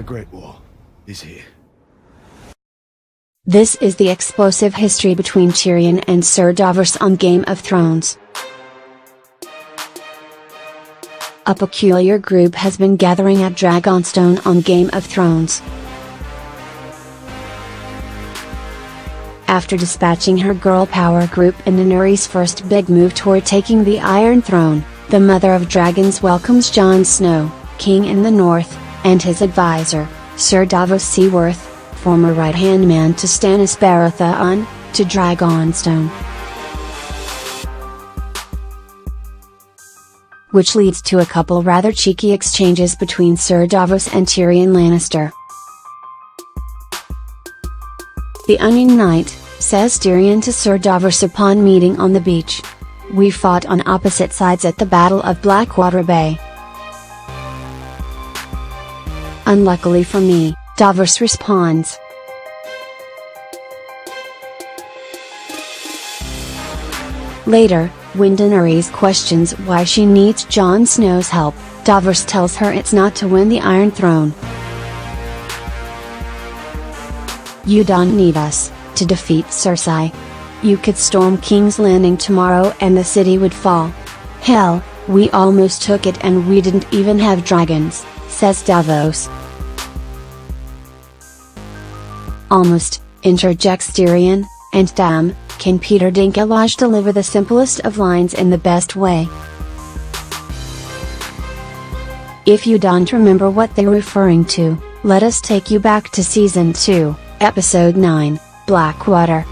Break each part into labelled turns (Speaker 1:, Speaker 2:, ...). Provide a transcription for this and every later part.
Speaker 1: The Great Wall is here.
Speaker 2: This is the explosive history between Tyrion and Sir Davos on Game of Thrones. A peculiar group has been gathering at Dragonstone on Game of Thrones. After dispatching her girl power group in Daenerys' first big move toward taking the Iron Throne, the Mother of Dragons welcomes Jon Snow, King in the North, and his advisor, Sir Davos Seaworth, former right-hand man to Stannis Baratheon, to Dragonstone. Which leads to a couple rather cheeky exchanges between Sir Davos and Tyrion Lannister. "The Onion Knight," says Tyrion to Sir Davos upon meeting on the beach. "We fought on opposite sides at the Battle of Blackwater Bay. Unluckily for me," Davos responds. Later, when Daenerys questions why she needs Jon Snow's help, Davos tells her it's not to win the Iron Throne. "You don't need us to defeat Cersei. You could storm King's Landing tomorrow and the city would fall. Hell, we almost took it and we didn't even have dragons," says Davos. "Almost," interjects Tyrion, "and damn, can Peter Dinklage deliver the simplest of lines in the best way." If you don't remember what they're referring to, let us take you back to Season 2, Episode 9, Blackwater.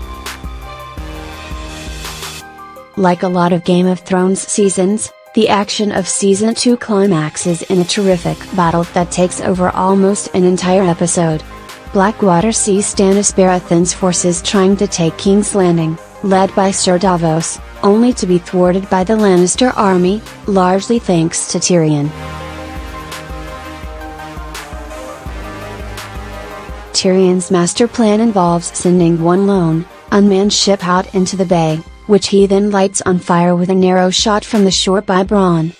Speaker 2: Like a lot of Game of Thrones seasons, the action of Season 2 climaxes in a terrific battle that takes over almost an entire episode. Blackwater sees Stannis Baratheon's forces trying to take King's Landing, led by Sir Davos, only to be thwarted by the Lannister army, largely thanks to Tyrion. Tyrion's master plan involves sending one lone, unmanned ship out into the bay, which he then lights on fire with an arrow shot from the shore by Bronn.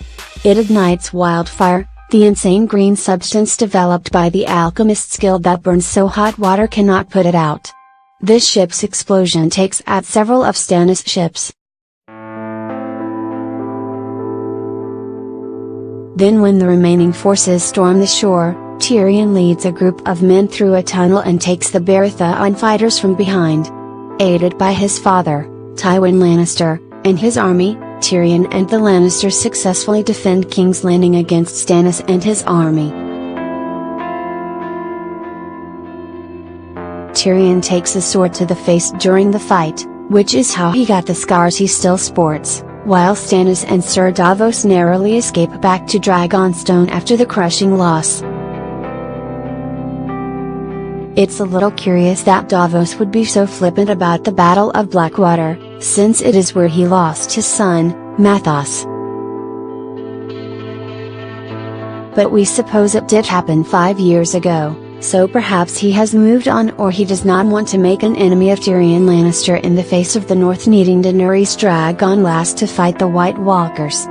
Speaker 2: It ignites wildfire, the insane green substance developed by the Alchemist's Guild that burns so hot water cannot put it out. This ship's explosion takes out several of Stannis' ships. Then when the remaining forces storm the shore, Tyrion leads a group of men through a tunnel and takes the Baratheon fighters from behind. Aided by his father, Tywin Lannister, and his army, Tyrion and the Lannisters successfully defend King's Landing against Stannis and his army. Tyrion takes a sword to the face during the fight, which is how he got the scars he still sports, while Stannis and Sir Davos narrowly escape back to Dragonstone after the crushing loss. It's a little curious that Davos would be so flippant about the Battle of Blackwater, since it is where he lost his son, Mathos. But we suppose it did happen 5 years ago, so perhaps he has moved on, or he does not want to make an enemy of Tyrion Lannister in the face of the North needing Daenerys Dragonlast to fight the White Walkers.